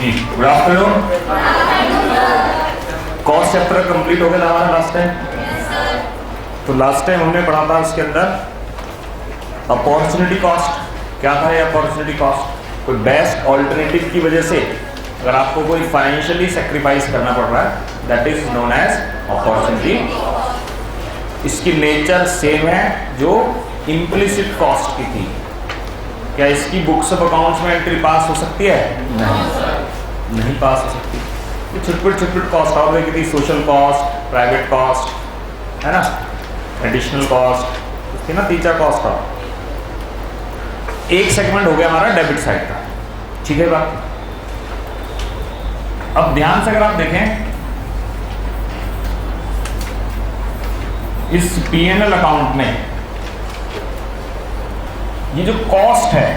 जी good afternoon. Cost chapter complete हो गया था हमारा लास्ट टाइम। तो लास्ट टाइम हमने पढ़ा था उसके अंदर अपॉर्चुनिटी कॉस्ट। क्या था ये अपॉर्चुनिटी कॉस्ट? कोई बेस्ट ऑल्टरनेटिव की वजह से अगर आपको कोई फाइनेंशियली सेक्रीफाइस करना पड़ रहा है, that is known as opportunity. इसकी नेचर सेम है जो इम्प्लिसिट कॉस्ट की थी। क्या इसकी बुक्स ऑफ अकाउंट्स में एंट्री पास हो सकती है? नहीं पास हो सकती। छुटपुट कॉस्ट और देखी थी, सोशल कॉस्ट, प्राइवेट कॉस्ट, है ना, एडिशनल कॉस्ट थी ना, तीसरा कॉस्ट था। एक सेगमेंट हो गया हमारा डेबिट साइड का, ठीक है बात। अब ध्यान से अगर आप देखें इस P&L अकाउंट में ये जो कॉस्ट है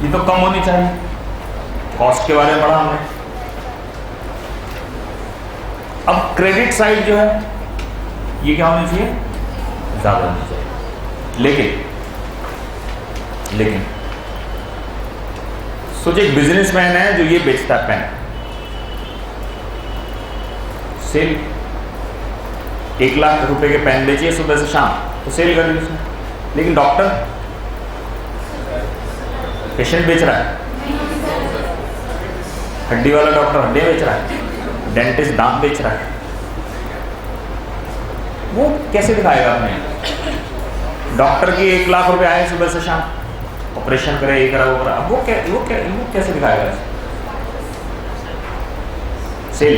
ये तो कम होनी चाहिए। कॉस्ट के बारे में पढ़ा हमने। अब क्रेडिट साइड जो है ये क्या होनी चाहिए? ज्यादा होनी चाहिए। लेकिन सोचिए एक बिजनेसमैन है जो ये बेचता है पेन, सेल 1 लाख रुपए के पेन बेचिए सुबह से शाम, तो सेल कर दी उसने। लेकिन डॉक्टर पेशेंट बेच रहा है, हड्डी वाला डॉक्टर हड्डियां बेच रहा है, डेंटिस्ट दांत बेच रहा है, वो कैसे दिखाएगा अपने? डॉक्टर की 1 लाख रुपए आए सुबह से शाम, ऑपरेशन करे, ये करा वो करा, अब वो कैसे दिखाएगा सेल?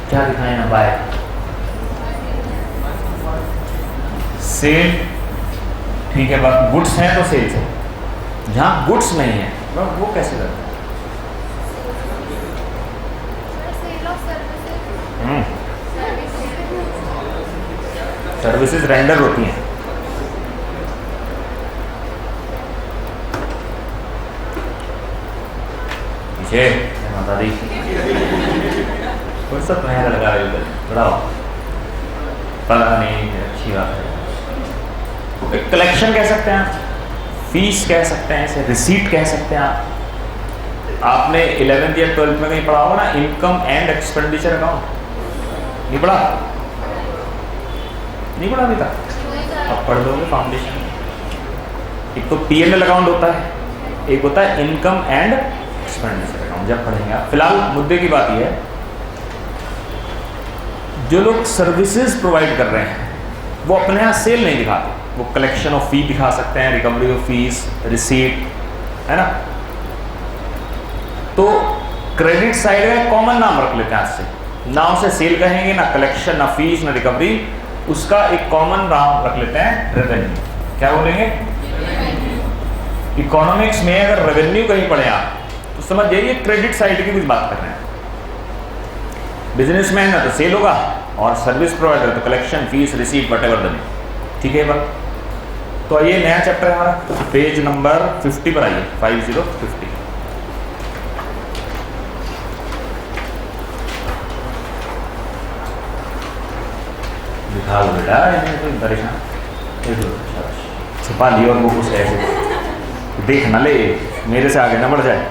क्या दिखाए ना बाय सेल, ठीक है बात। गुड्स हैं तो सेल्स है, जहां गुड्स नहीं है वो कैसे करते हैं? सर्विसेज रेंडर होती हैं। पीछे माता दी सब महंगा लगा रहे हो, बढ़ाओ, पता नहीं, अच्छी बात है। कलेक्शन कह सकते हैं आप, फीस कह सकते हैं, इसे रिसीट कह सकते हैं आप। आपने 11th या 12th में कहीं पढ़ा होगा ना, इनकम एंड एक्सपेंडिचर अकाउंट, नहीं पढ़ा? नहीं पढ़ा अभी तक? अब पढ़ लोगे फाउंडेशन। एक तो P&L अकाउंट होता है, एक होता है इनकम एंड एक्सपेंडिचर अकाउंट, जब पढ़ेंगे आप। फिलहाल मुद्दे की बात यह है, जो लोग सर्विसेज प्रोवाइड कर रहे हैं वो अपने यहाँ सेल नहीं दिखाते। वो कलेक्शन ऑफ फी दिखा सकते हैं, रिकवरी ऑफ फीस, रिसीट, है ना। तो क्रेडिट साइड का कॉमन नाम रख लेते हैं आज से, ना उसे सेल कहेंगे, ना कलेक्शन, ना फीस, ना रिकवरी, उसका एक कॉमन नाम रख लेते हैं रेवेन्यू। क्या बोलेंगे? इकोनॉमिक्स में अगर रेवेन्यू कहीं पढ़े आप तो समझ जाइए क्रेडिट साइड की कुछ बात कर रहे हैं। बिजनेसमैन है तो सेल होगा, और सर्विस प्रोवाइडर तो collection, fees, receipt, what ever देने, ठीक है बात। तो ये नया चैप्टर है हमारा, पेज नंबर 50 पर आइए, 5050। दिखा लो बेटा, कोई परेशान छुपा लियो, और वो कुछ ऐसे देख ना ले, मेरे से आगे ना बढ़ जाए।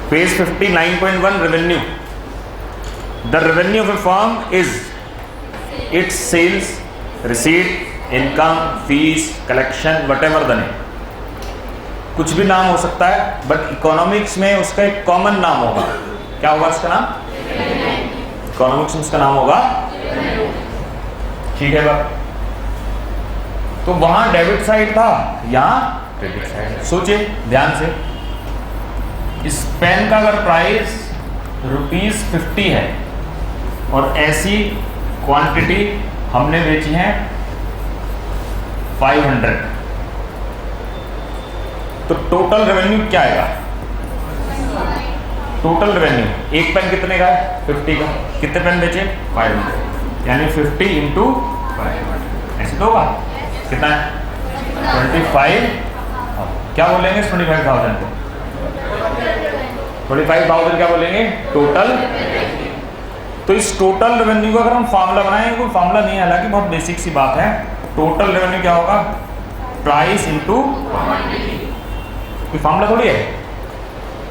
Page 50, 9.1 revenue. The revenue of a firm is its sales, receipt, income, fees, collection, whatever the name. कुछ भी नाम हो सकता है, बट इकोनॉमिक्स में उसका एक कॉमन नाम होगा। क्या होगा उसका नाम? इकोनॉमिक्स में उसका नाम होगा, ठीक है बात। तो वहां डेबिट साइड था, यहाँ क्रेडिट साइड। सोचिए ध्यान से, इस पेन का अगर प्राइस ₹50 है और ऐसी क्वांटिटी हमने बेची है 500, तो टोटल रेवेन्यू क्या आएगा? टोटल रेवेन्यू एक पेन कितने का है? 50 का। कितने पेन बेचे? 500, यानी 50 इंटू 500, ऐसे तो होगा। कितना है? 25। क्या बोलेंगे 25,000 को? 25,000 क्या बोलेंगे? टोटल तो इस टोटल रेवेन्यू का अगर हम फार्मूला बनाएं, कोई फार्मूला नहीं है, हालांकि बहुत बेसिक सी बात है। टोटल रेवेन्यू क्या होगा? Price into quantity. कोई फार्मूला थोड़ी है।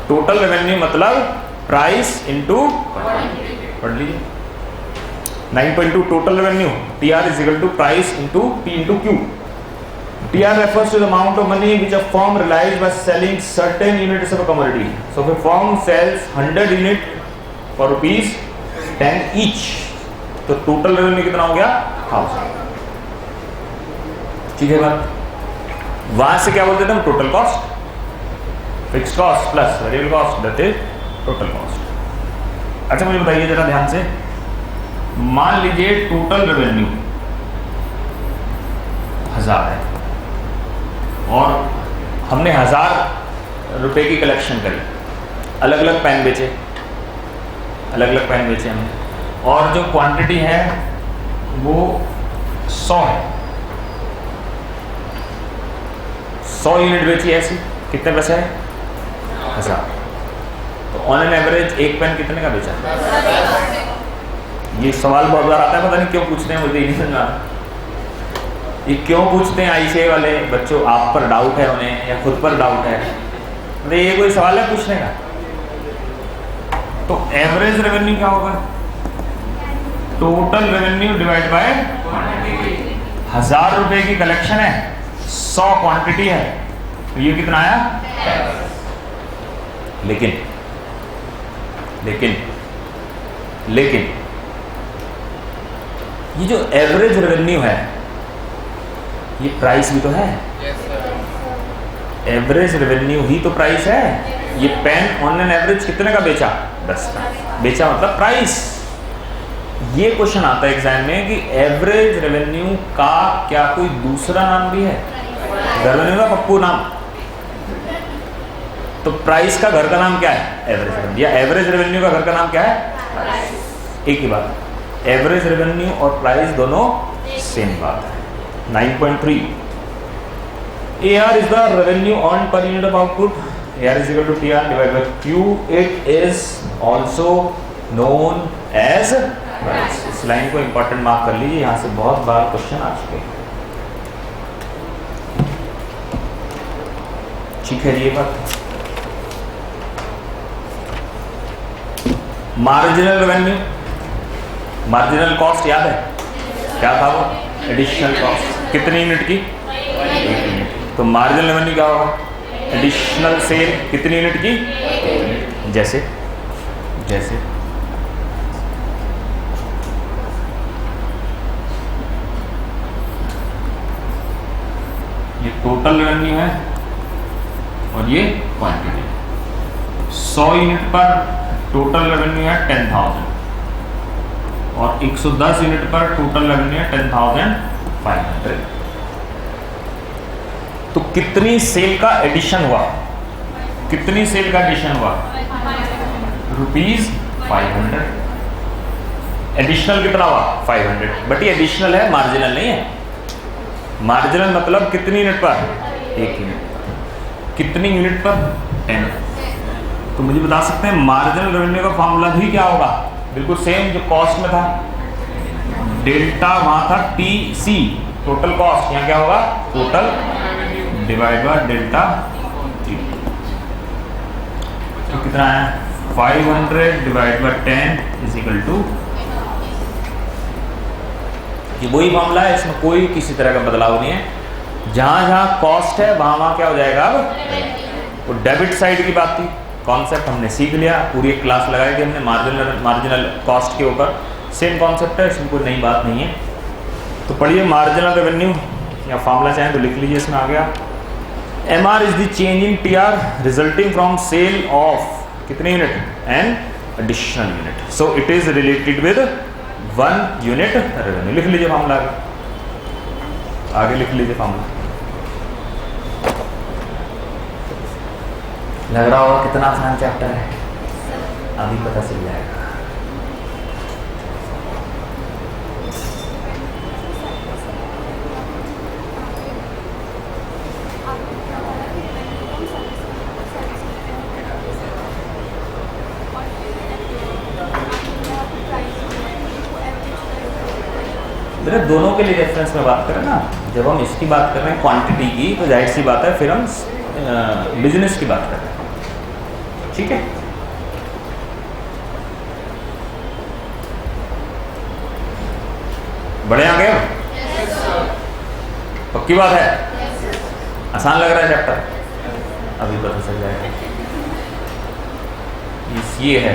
टोटल रेवेन्यू मतलब प्राइस इनटू क्वांटिटी। पढ़ लीजिए 9.2 total revenue TR is equal to price into P into Q। TR refers to the amount of money which a firm realizes by selling certain units of a commodity. So if a firm sells 100 unit for rupees 10 each, तो total revenue कितना हो गया? 1000। ठीक है बात। वहां से क्या बोलते थे हम? Total cost, fixed cost plus variable cost, that is total cost. अच्छा मुझे बताइए जरा ध्यान से, मान लीजिए टोटल रेवेन्यू 1000 है और हमने 1000 रुपए की कलेक्शन करी, अलग अलग पेन बेचे, हमने, और जो क्वांटिटी है वो 100 है, 100 यूनिट बेची ऐसी, कितने पैसे है? 1000। तो ऑन एन एवरेज एक पेन कितने का बेचा? ये सवाल बहुत बार आता है, पता नहीं क्यों पूछते हैं, मुझे नहीं समझ आता ये क्यों पूछते हैं। आईसीए वाले बच्चों, आप पर डाउट है उन्हें या खुद पर डाउट है? मतलब ये कोई सवाल है पूछने का? तो एवरेज रेवेन्यू क्या होगा? Total revenue divide by quantity. 1000 रुपए की कलेक्शन है, 100 क्वांटिटी है, तो ये कितना आया? लेकिन ये जो एवरेज रेवेन्यू है ये प्राइस भी तो है। एवरेज रेवेन्यू ही तो प्राइस है। ये पेन ऑन एन एवरेज कितने का बेचा? 10 का बेचा, मतलब प्राइस। ये क्वेश्चन आता है एग्जाम में कि एवरेज रेवेन्यू का क्या कोई दूसरा नाम भी है? घर में का पप्पू नाम, तो प्राइस का घर का नाम क्या है? Average revenue. या एवरेज रेवेन्यू का घर का नाम क्या है? एक ही बात, एवरेज रेवेन्यू और प्राइस दोनों सेम बात है। 9.3 AR is the revenue earned per unit of output. AR is equal to TR divided by Q. It is also known as price. इस लाइन को इंपॉर्टेंट मार्क कर लीजिए, यहाँ से बहुत बार क्वेश्चन आ चुके हैं। ठीक है, ये बात। मार्जिनल रेवेन्यू, मार्जिनल कॉस्ट याद है क्या था वो? Additional cost. कितनी यूनिट की? 1 यूनिट। तो मार्जिनल रेवेन्यू क्या होगा? एडिशनल सेल कितनी यूनिट की? जैसे ये टोटल रेवेन्यू है और ये क्वांटिटी। 100 यूनिट पर टोटल रेवेन्यू है 10,000 और 110 यूनिट पर टोटल रेवेन्यू है 10,500। तो कितनी सेल का एडिशन हुआ? कितनी सेल का एडिशन हुआ? ₹500। एडिशनल कितना हुआ? 500। बट ये एडिशनल है, मार्जिनल नहीं है। मार्जिनल मतलब कितनी यूनिट पर? 1 यूनिट पर। कितनी यूनिट पर? 10। तो मुझे बता सकते हैं मार्जिनल रेवेन्यू का फॉर्मूला भी क्या होगा? बिल्कुल सेम जो कॉस्ट में था, डेल्टा वहां था TC टोटल कॉस्ट, यहाँ क्या होगा? Total divide by delta T। तो कितना है? 500 divide by 10 is equal to, ये वही मामला है, इसमें कोई किसी तरह का बदलाव नहीं है। जहां जहां कॉस्ट है वहां क्या हो जाएगा? अब वो डेबिट साइड की बात थी, कॉन्सेप्ट हमने सीख लिया, पूरी एक क्लास लगाई थी हमने मार्जिनल कॉस्ट के ऊपर। सेम कॉन्सेप्ट है, इसमें कोई नई बात नहीं है। तो पढ़िए मार्जिनल रेवेन्यू, या फार्मूला चाहें तो लिख लीजिए, इसमें आ गया MR is the change in TR resulting from sale of कितने unit? An additional unit. So it is related with 1 unit revenue. लिख लीजिए फार्मूला, आगे लिख लीजिए फार्मूला। लग रहा होगा कितना आसान चैप्टर है, अभी पता चल जाएगा। मेरे दोनों के लिए रेफरेंस में बात करें ना, जब हम इसकी बात कर रहे हैं क्वांटिटी की, तो जाहिर सी बात है फिर हम बिजनेस की बात कर रहे हैं, ठीक है। बड़े आ गए हो? पक्की बात है? आसान लग रहा है चैप्टर? अभी पता चल जाएगा। ये है,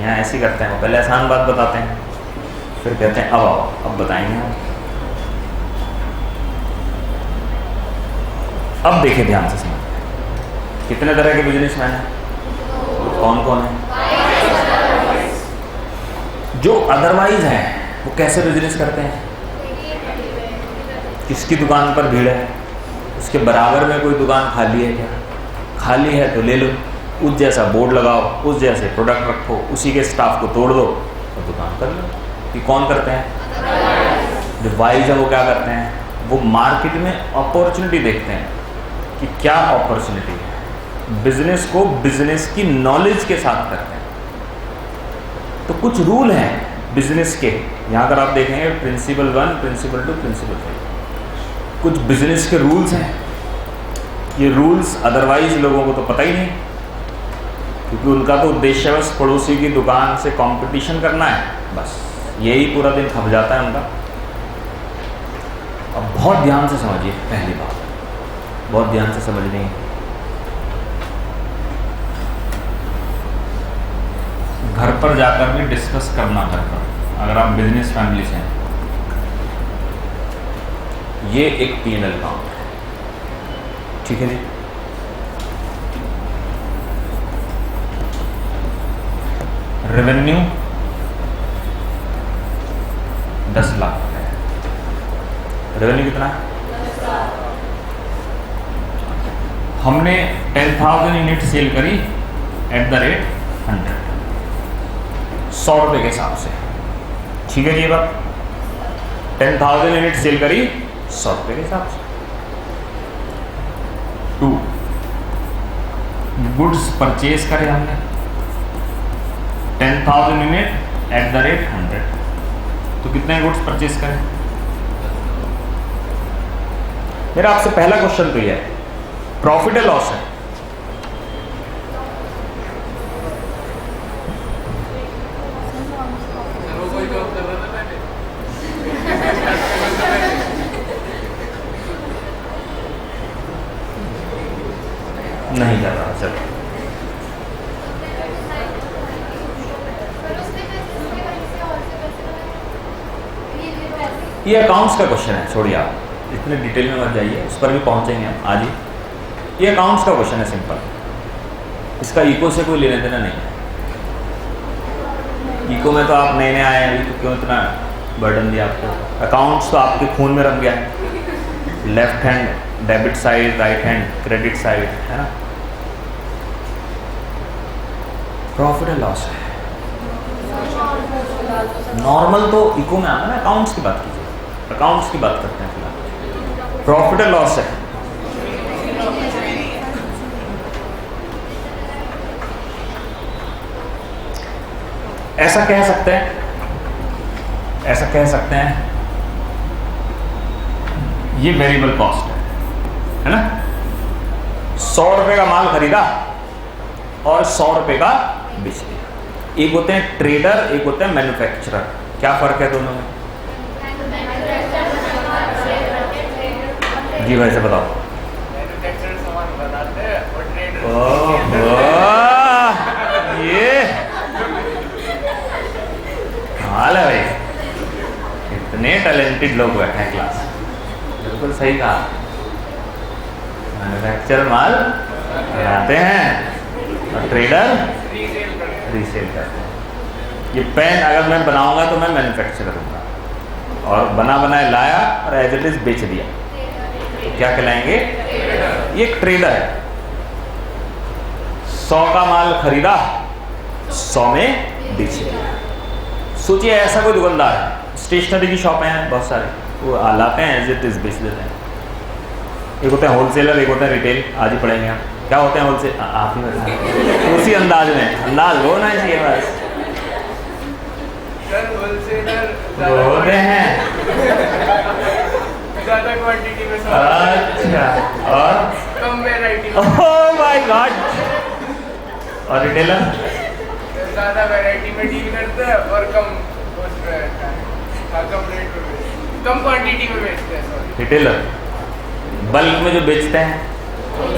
यहाँ ऐसे करते हैं, पहले आसान बात बताते हैं, फिर कहते हैं अब आओ, अब बताएंगे हम। अब देखिए ध्यान से समझ, कितने तरह के बिजनेसमैन हैं, कौन कौन है? जो अदरवाइज हैं वो कैसे बिजनेस करते हैं? किसकी दुकान पर भीड़ है, उसके बराबर में कोई दुकान खाली है क्या? खाली है तो ले लो, उस जैसा बोर्ड लगाओ, उस जैसे प्रोडक्ट रखो, उसी के स्टाफ को तोड़ दो और दुकान कर लो। कि कौन करते हैं? जो वाइज है वो क्या करते हैं? वो मार्केट में अपॉर्चुनिटी देखते हैं कि क्या अपॉर्चुनिटी है, बिजनेस को बिजनेस की नॉलेज के साथ करते हैं। तो कुछ रूल हैं बिजनेस के, यहाँ अगर आप देखेंगे प्रिंसिपल 1, प्रिंसिपल 2, प्रिंसिपल 3, कुछ बिजनेस के रूल्स हैं। ये रूल्स अदरवाइज लोगों को तो पता ही नहीं, क्योंकि उनका तो उद्देश्य बस पड़ोसी की दुकान से कंपटीशन करना है, बस यही पूरा दिन खप जाता है उनका। अब बहुत ध्यान से समझिए, पहली बात बहुत ध्यान से समझनी है। घर पर जाकर भी डिस्कस करना, घर पर अगर आप बिजनेस फैमिली से हैं, ये एक P&L अकाउंट है, ठीक है जी। रेवेन्यू 10 लाख है। रेवेन्यू कितना है? हमने 10,000 यूनिट सेल करी एट द रेट 100, 100 रुपये के हिसाब से, ठीक है ये बात। 10,000 यूनिट सेल करी 100 रुपये के हिसाब से। 2, गुड्स परचेज करे हमने 10,000 यूनिट एट द रेट 100, तो कितने गुड्स परचेज करें? मेरा आपसे पहला क्वेश्चन तो ये है, प्रॉफिट है लॉस है? नहीं कर रहा, चलो ये अकाउंट्स का क्वेश्चन है, छोड़िए आप इतने डिटेल में मत जाइए, उस पर भी पहुंचेंगे हम आज ही। ये अकाउंट्स का क्वेश्चन है, सिंपल, इसका इको से कोई लेने देना नहीं है। इको में तो आप नए नए आए हैं अभी, तो क्यों इतना बर्डन दिया आपको? अकाउंट्स तो आपके खून में रम गया है, left hand debit side, right hand credit side, है ना। प्रॉफिट एंड लॉस है नॉर्मल, तो इको में आना ना, अकाउंट्स की बात कीजिए, अकाउंट्स की बात करते हैं फिलहाल। प्रॉफिट एंड लॉस है, ऐसा कह सकते हैं, ऐसा कह सकते हैं ये वेरिएबल कॉस्ट है ना। 100 रुपए का माल खरीदा और 100 रुपए का बेच दिया। एक होते हैं ट्रेडर, एक होते हैं मैन्युफैक्चरर, क्या फर्क है दोनों में? जी भाई से बताओ। ये हाल है भाई, इतने टैलेंटेड लोग बैठे हैं क्लास, बिल्कुल सही कहा। मैन्युफैक्चरर माल बनाते हैं और ट्रेडर रीसेल करते हैं। ये पेन अगर मैं बनाऊंगा तो मैं मैन्युफैक्चरर हूँगा, और बना बनाए लाया और एज इट इज बेच दिया, तो क्या कहलाएंगे? ये एक ट्रेडर है। 100 का माल खरीदा, 100 में बेच दिया। सोचिए ऐसा कोई दुकानदार है, स्टेशनरी की शॉप हैं बहुत सारे, वो लाते हैं एज इट इज बेच देते हैं। एक होते हैं होलसेलर, एक होता है रिटेल, आज ही पढ़ेंगे हम क्या होते हैं होलसेल, आप ही बताएं उसी अंदाज में, अंदाज होना चाहिए बस। होते हैं ज्यादा क्वांटिटी में अच्छा, और कम वैरायटी में, ओह माय गॉड, और रिटेलर ज्यादा वैरायटी में डील करते हैं और कम उसमें रहता है, कम रेट में कम क्वांटिटी में बेचते हैं। रिटेलर बल्क में जो बेचते हैं,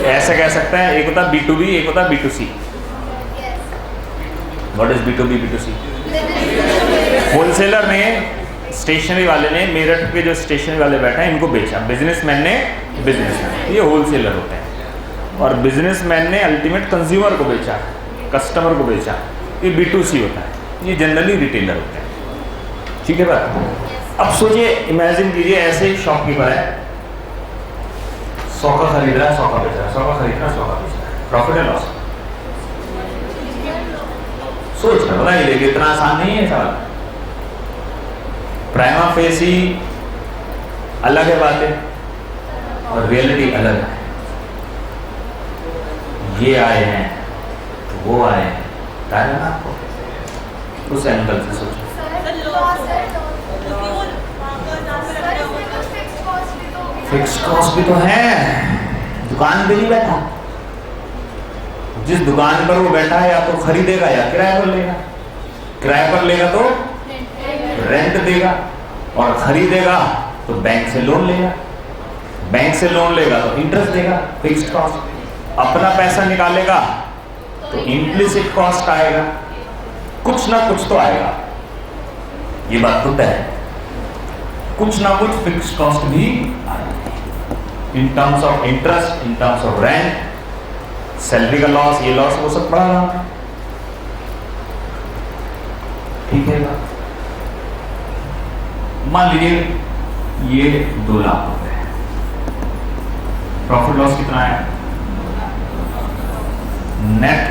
ऐसा कह सकते हैं, एक होता B2B, एक होता B2C। What is B2B B2C? Wholesaler ने, स्टेशनरी वाले ने, मेरठ के जो स्टेशनरी वाले बैठे हैं इनको बेचा, बिजनेसमैन ने बिजनेसमैन, ये होलसेलर होते हैं। और बिजनेसमैन ने अल्टीमेट कंज्यूमर को बेचा, कस्टमर को बेचा, ये B2C होता है। ये जनरली रिटेलर होते हैं। ठीक है बात। अब सोचिए, इमेजिन कीजिए ऐसे ही शॉपकीपर है, 100 का खरीद रहा है, 100 का बेच रहा है, 100 का खरीद रहा है, 100 का बेच रहा है, प्रॉफिट है लॉस? सोच कर बताइए, लेकिन इतना आसान नहीं है सवाल। प्राइमा फेसी अलग है बातें और रियलिटी अलग है। ये आए हैं तो वो आए हैं, ना आपको उस एंगल से सोचो। फिक्स कॉस्ट भी तो है, दुकान पे नहीं बैठा, जिस दुकान पर वो बैठा है या तो खरीदेगा या किराए पर लेगा, किराए पर लेगा तो रेंट देगा, और खरीदेगा तो बैंक से लोन लेगा, बैंक से लोन लेगा तो इंटरेस्ट देगा, फिक्स्ड कॉस्ट। अपना पैसा निकालेगा तो इम्प्लिसिट कॉस्ट आएगा, कुछ ना कुछ तो आएगा, ये बात तो तय है। कुछ ना कुछ फिक्स्ड कॉस्ट भी आएगा, in terms of interest, in terms of rent, salary का लॉस, ये लॉस, वो सब पड़ा रहा है। ठीक है, मान लीजिए ये 2 लाख रुपए है, प्रॉफिट लॉस कितना है? Net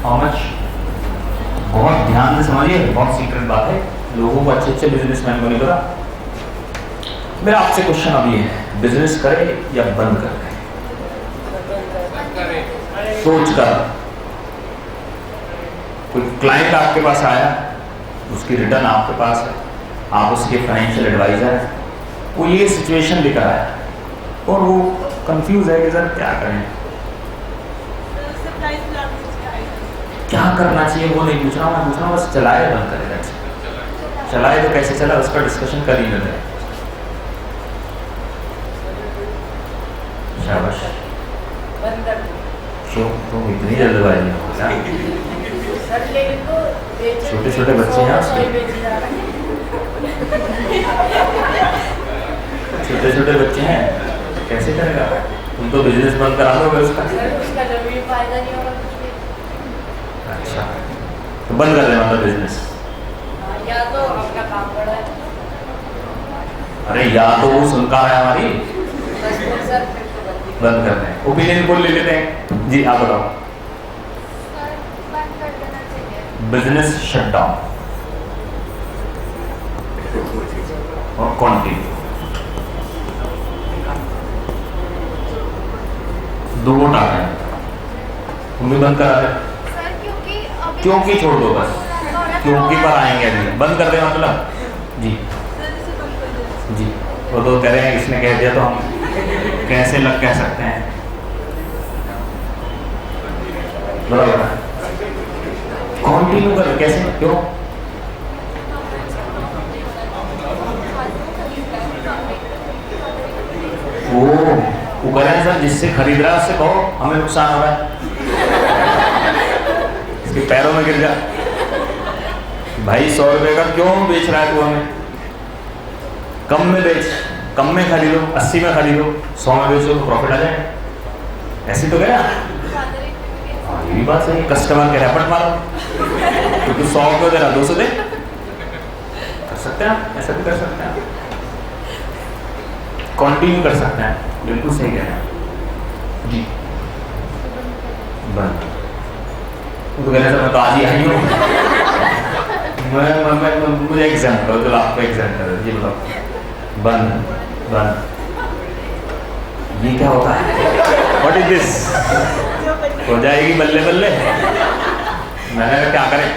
how much? बहुत ध्यान से समझिए, बहुत सीक्रेट बात है, लोगों को, अच्छे अच्छे बिजनेसमैन को नहीं पता। मेरा आपसे क्वेश्चन अभी है, बिजनेस करे या बंद कर दे? सोच कर। कोई क्लाइंट आपके पास आया, उसकी रिटर्न आपके पास है, आप उसके फाइनेंशियल एडवाइजर हैं, वो ये सिचुएशन लेकर आया और वो कंफ्यूज है कि सर क्या करें, क्या करना चाहिए, वो नहीं पूछ रहा हूँ, मैं पूछ रहा हूँ बस चलाए बंद करेगा, चलाए तो कैसे चला, उस पर डिस्कशन कर ही लेते हैं। शाबाश। क्यों तुम इतनी जल्दबाजी हो? छोटे छोटे बच्चे हैं उसके, छोटे छोटे बच्चे हैं, कैसे करेगा? तुम तो बिजनेस बंद करा दोगे उसका। अच्छा, तो बंद कर देना मतलब बिजनेस? या तो आपका काम बड़ा है। अरे या तो वो सुनता है हमारी, बंद कर दें, ओपिनियन पोल ले लेते हैं। जी आप बताओ। बिजनेस शटडाउन और कंटिन्यू, 2 वोट आ रहे हैं, तुम भी बंद करा रहे? क्योंकि छोड़ दो बस, क्योंकि पर आएंगे अभी, बंद कर दे मतलब। जी जी, वो तो कह रहे हैं, इसने कह दिया तो हम कैसे लग कह सकते हैं? बराबर, कंटिन्यू कर, कैसे, क्यों? वो कह रहे हैं सर जिससे खरीद रहा है उससे कहो हमें नुकसान हो रहा है, इसके पैरों में गिर जा भाई, 100 रुपए का क्यों बेच रहा है तू हमें? कम में बेच, कम में खरीदो, 80 में खरीदो, 100 में बेचो तो प्रॉफिट आ जाएगा। ऐसी तो गया, ये भी बात सही, कस्टमर के रैपट मारो, तो तू 100 को दे रहा 200 दे, कर सकते हैं, ऐसा भी कर सकते हैं, कंटिन्यू कर सकते हैं, बिल्कुल सही कह रहे हैं जी। बंद, तो कहने से मैं तो आज ही आई हूँ, मुझे एग्जाम करो, चलो आपको एग्जाम करो, जी बताओ। बंद, बंद, ये क्या होता है? What is this? हो जाएगी बल्ले बल्ले, मैंने कहा क्या करें,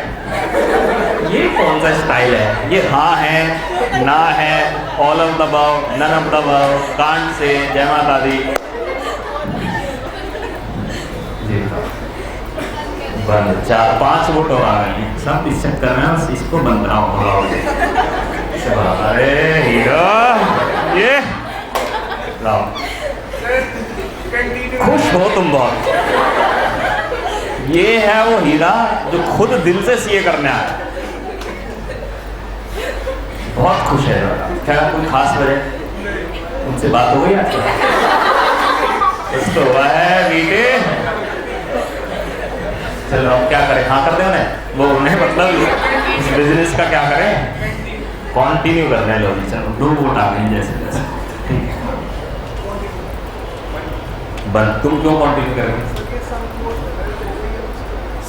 ये कौन सा स्टाइल है ये? हाँ है, ना है, all of the above, none of the above, can't say, जय माता दी। जी बंद। 4-5 वोट और आ रहे हैं, सब इस चक्कर में बस इसको बंद कराओ। अरे हीरो ये लाओ, खुश हो तुम बहुत। ये है वो हीरा जो खुद दिल से सीए करने आया, बहुत खुश है। क्या कोई खास वजह? उनसे बात हो गई आज? कुछ तो हुआ है बेटे। चलो अब क्या करें? हाँ कर दे उन्हें, वो उन्हें मतलब इस बिजनेस का क्या करें, कंटिन्यू करने लो। चलो 2 वोट आ गए जैसे जैसे। बंद। तुम क्यों कंटिन्यू करोगे?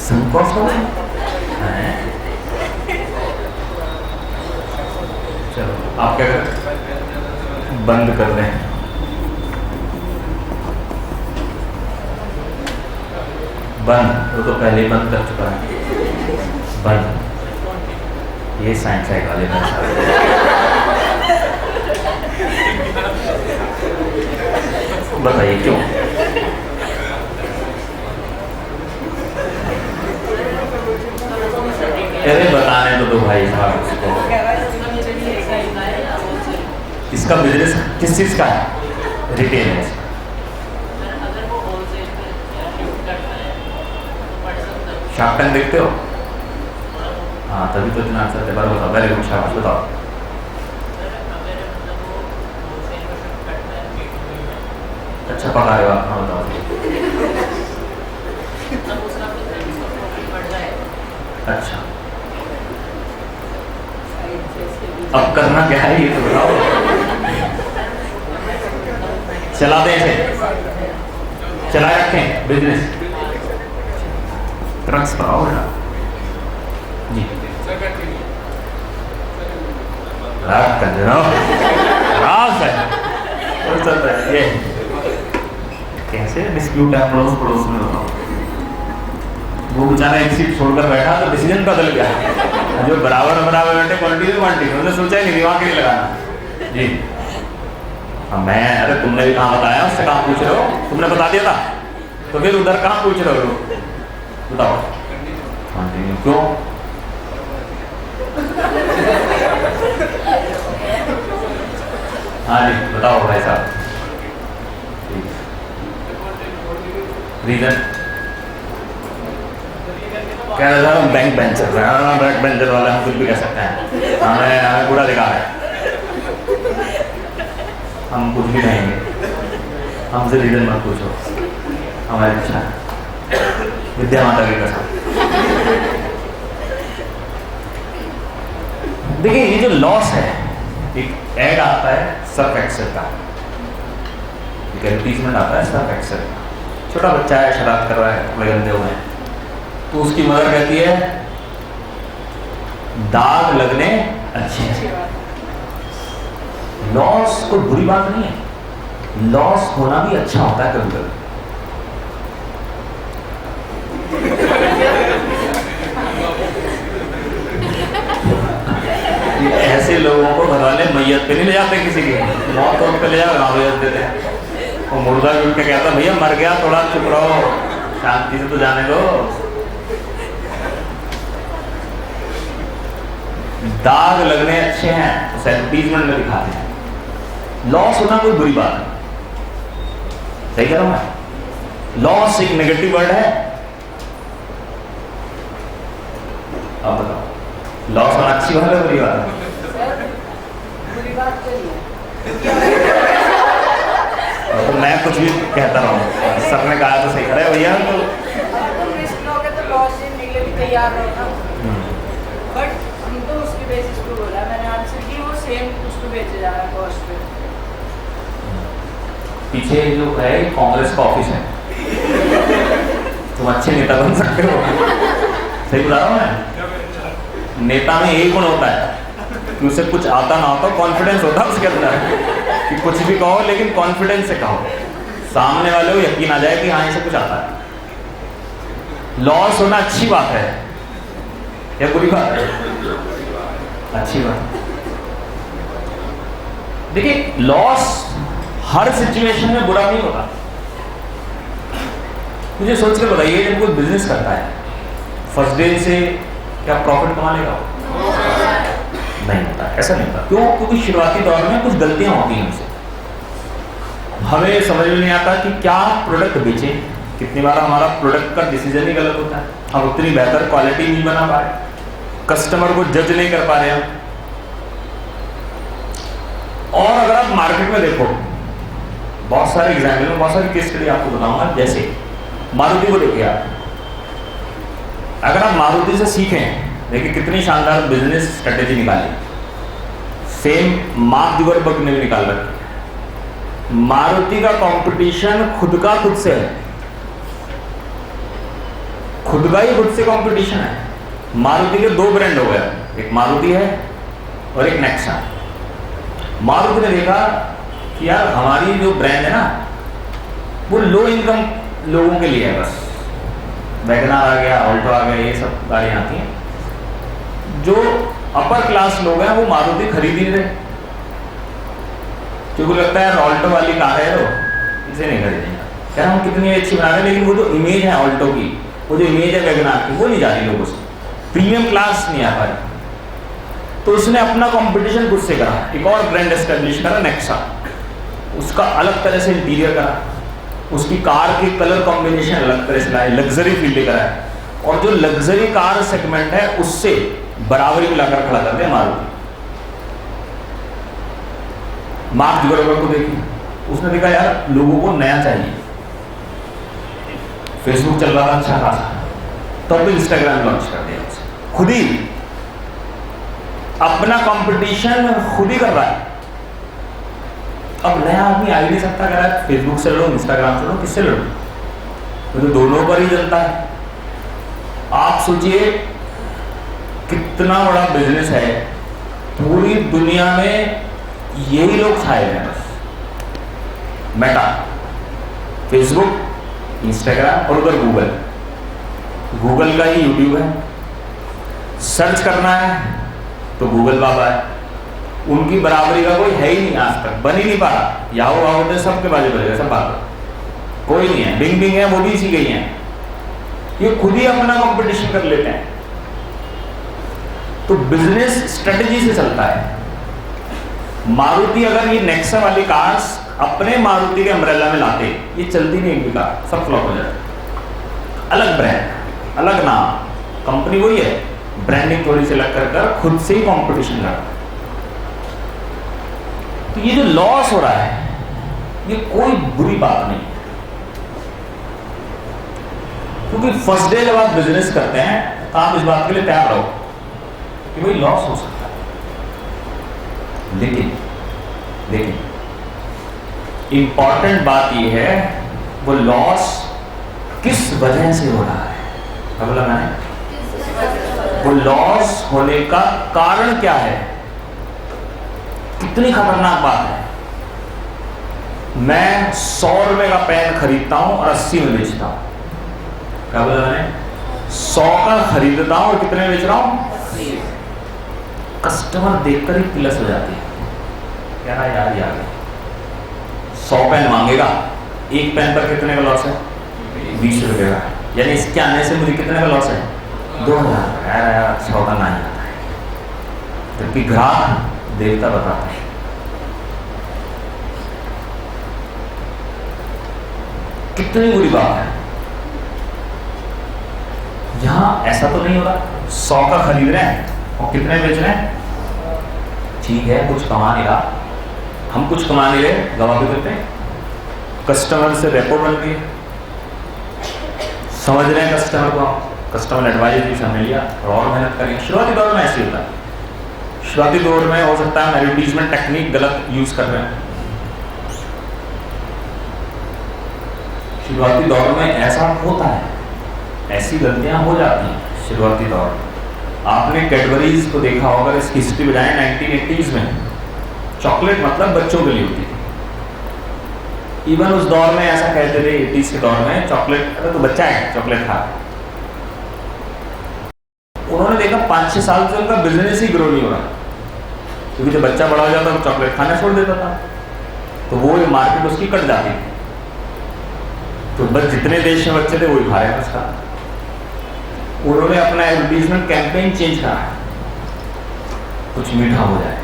संकोच हो? चलो आप क्या करें? बंद कर दें। बंद। वो तो पहले ही बंद कर चुका है। बंद। ये साइंस है वाले में बताइए क्यों? अरे बताने तो दो भाई साहब उसको। इसका बिजनेस किस चीज का है? रिटेल है। शार्क टैंक देखते हो? हाँ तभी तो इतना आंसर दे। बार बताओ, वेरी गुड, शाबाश, बताओ। अच्छा पका रहे हो आप? हाँ बताओ। अच्छा अब करना क्या है ये तो बताओ। चला दें इसे, चलाए रखें बिजनेस। ट्रक्स पर आओ बेटा जी। ये कैसे डिस्प्यूट है पड़ोस पड़ोस में? बताओ। वो बेचारा एक सीट छोड़कर बैठा तो डिसीजन बदल गया। जो बराबर बराबर बैठे क्वालिटी तो क्वांटिटी, उन्होंने सोचा ही नहीं दिमाग के लिए लगाना जी। मैं अरे तुमने भी कहाँ बताया, उससे कहाँ पूछ रहे हो? तुमने बता दिया था तो फिर उधर कहाँ पूछ रहे हो? बताओ क्वांटिटी क्यों? हाँ जी बताओ भाई साहब रीजन। कह रहा था बैंक बेंचर, बैंक बेंचर वाले हम कुछ भी कह सकते हैं, हमें पूरा दिखा है, हम कुछ भी कहेंगे, हमसे रीजन मत पूछो, हमारी इच्छा है, विद्या माता की कसम। देखिए ये जो लॉस है, एक ऐड आता है सर्फ एक्सेल का, एक एडवर्टीजमेंट आता है सर्फ एक्सेल का। छोटा बच्चा है, शरारत कर रहा है, कपड़े गंदे हुए हैं, तो उसकी मदर कहती है दाग लगने अच्छे हैं। लॉस कोई बुरी बात नहीं है, लॉस होना भी अच्छा होता है कभी कभी। ऐसे लोगों को घर वाले मैयत पे नहीं ले जाते, किसी की मौत तो पे ले जाकर गाँव भेज देते हैं। और मुर्दा भी उठ के कहता भैया मर गया, थोड़ा चुप रहो, शांति से तो जाने दो। दाग लगने अच्छे हैं, उस एडवर्टीजमेंट में दिखाते हैं। लॉस होना कोई बुरी बात है, सही कह रहा हूं मैं? लॉस एक नेगेटिव वर्ड है। आप बताओ लॉस होना अच्छी बात है बुरी बात है? बुरी बात तो नहीं है। तो मैं कुछ भी कहता रहूं, सर ने कहा तो सही है भैया। तो तुम रिस्क लोगे तो लॉस से निकले भी तैयार रहो ना। बट हम तो उसके बेसिस पे बोला, मैंने आंसर की वो सेम उसको बेचे जा रहा है कॉस्ट पे। पीछे जो है कांग्रेस का ऑफिस है, तुम अच्छे नेता बन सकते हो। सही बता रहा हूं मैं? नेता में यही गुण होता है कि उसे कुछ आता ना आता, कॉन्फिडेंस होता है उसके अंदर कि कुछ भी कहो लेकिन कॉन्फिडेंस से कहो, सामने वाले को यकीन आ जाए कि हाँ इसे कुछ आता है। लॉस होना अच्छी बात है, या बुरी बात है? अच्छी बात। देखिए, लॉस हर सिचुएशन में बुरा नहीं होता। मुझे सोच के बताइए, जब कोई बिजनेस करता है, फर्स्ट डे से क्या प्रॉफिट कमा लेगा? नहीं होता, ऐसा नहीं होता। क्यों? क्योंकि शुरुआती दौर में कुछ गलतियां होती हैं हमसे। हमें समझ में नहीं आता कि क्या प्रोडक्ट बेचें। कितनी बार हमारा प्रोडक्ट का डिसीजन ही गलत होता है, हम उतनी बेहतर क्वालिटी नहीं बना पा रहे, कस्टमर को जज नहीं कर पा रहे हम। और अगर आप मार्केट में देखो, बहुत सारे एग्जाम्पल में, बहुत सारी केस स्टडी आपको बताऊंगा। जैसे मारुति को देखिए आप, अगर आप मारुति से सीखें, देखिए कितनी शानदार बिजनेस स्ट्रेटेजी निकाली, सेम मार्क जुकरबर्ग ने भी निकाल रखी। मारुति का कंपटीशन खुद का खुद से है, खुद का ही खुद से कंपटीशन है। मारुति के 2 ब्रांड हो गए, एक मारुति है और एक नेक्सा। मारुति ने देखा कि यार हमारी जो ब्रांड है ना, वो लो इनकम लोगों के लिए है। बस वैगनआर आ गया, ऑल्टो आ गया, ये सब गाड़ियाँ आती हैं। जो अपर क्लास लोग हैं वो मारुति खरीद ही रहे, क्योंकि लगता है ऑल्टो वाली कार है तो इसे नहीं खरीदेंगे। यार हम कितनी अच्छी बना रहे हैं, लेकिन वो जो इमेज है ऑल्टो की, वो जो इमेज है वैगनआर की, वो नहीं जा रही लोगों से, प्रीमियम क्लास नहीं आ पा रही। तो उसने अपना कंपटीशन खुद से करा, एक और ब्रांड एस्टेब्लिश करा, नेक्सा। उसका अलग तरह से इंटीरियर करा, उसकी कार की कलर कॉम्बिनेशन अलग तरह से लाए, लग्जरी फील लेकर आए, और जो लग्जरी कार सेगमेंट है उससे बराबरी मिलाकर खड़ा कर दिया मारुति। मार्क जुकरबर्ग को देखिए, उसने देखा यार लोगों को नया चाहिए। फेसबुक चल रहा था अच्छा खासा, तो अब इंस्टाग्राम लॉन्च कर दिया उसने, खुद ही अपना कंपटीशन खुद ही कर रहा है। अब नया आदमी आ ही नहीं सकता, कह रहा है फेसबुक से लड़ो, इंस्टाग्राम से लड़ो, किससे लड़ो? तो दोनों पर ही चलता है। आप सोचिए कितना बड़ा बिजनेस है, पूरी दुनिया में यही लोग छाए हैं बस। मेटा, फेसबुक, इंस्टाग्राम और उधर गूगल, गूगल का ही यूट्यूब है। सर्च करना है तो गूगल बाबा है, उनकी बराबरी का कोई है ही नहीं, आज तक बन ही नहीं पा रहा। याहू वाहू सबके बाजू बजेगा, सब बात कोई नहीं है। बिंग बिंग है, वो भी इसी गई है, ये खुद ही अपना कंपटीशन कर लेते हैं। तो बिजनेस स्ट्रेटेजी से चलता है। मारुति अगर ये नेक्सा वाली कार्स अपने मारुति के अम्ब्रेला में लाते, ये चलती नहीं इनकी कार, सब फ्लॉप हो जाए। अलग ब्रांड, अलग नाम, कंपनी वही है, ब्रांडिंग थोड़ी सी अलग कर खुद से ही कंपटीशन करता। तो ये जो लॉस हो रहा है, ये कोई बुरी बात नहीं, क्योंकि फर्स्ट डे जब आप बिजनेस करते हैं तो आप इस बात के लिए तैयार रहो कि भाई लॉस हो सकता है। लेकिन इंपॉर्टेंट बात यह है वो लॉस किस वजह से हो रहा है। क्या बोला मैंने? वो लॉस होने का कारण क्या है? कितनी खतरनाक बात है। मैं 100 रुपए का पेन खरीदता हूं और 80 में बेचता हूं। क्या बोला मैंने? 100 का खरीदता हूं और कितने में बेच रहा हूं? कस्टमर देखकर ही प्लस हो जाती है, कह रहा यार 100 पेन मांगेगा, एक पेन पर कितने का लॉस है? 20 रुपए का। यानी इसके आने से मुझे कितने का लॉस है? 2000। यार 100 का नहीं आता है, जबकि ग्राहक देवता बताते हैं। कितनी बुरी बात है। यहां ऐसा तो नहीं हो रहा 100 का खरीद रहे हैं और कितने बेच रहे हैं? ठीक है, कुछ कमा नहीं रहा, हम कुछ कमा नहीं रहे, गवा भी देते हैं। कस्टमर से रेपो बन गई, समझ रहे हैं कस्टमर को, कस्टमर एडवाइस भी हमने लिया और मेहनत करेंगे। शुरुआती दौर में ऐसे होता है। शुरुआती दौर में हो सकता है हम एडवर्टीजमेंट टेक्निक गलत यूज कर रहे हैं। शुरुआती दौर में ऐसा होता है, ऐसी गलतियां हो जाती हैं शुरुआती दौर में। आपने कैडबरीज को देखा होगा, इसकी हिस्ट्री बताएं 1980s में चॉकलेट मतलब बच्चों के लिए होती थी। इवन उस दौर में ऐसा कहते थे 80s के दौर में, चॉकलेट अरे तो बच्चा है चॉकलेट खा। उन्होंने देखा 5-6 साल से उनका बिजनेस ही ग्रो नहीं हो रहा, क्योंकि जब बच्चा बड़ा हो जाता तो चॉकलेट खाना छोड़ देता था, तो वो मार्केट उसकी कट जाती थी। तो बस जितने देश में बच्चे थे वही खा रहे हैं उसका। उन्होंने अपना एडवर्टीजमेंट कैंपेन चेंज करा, कुछ मीठा हो जाए,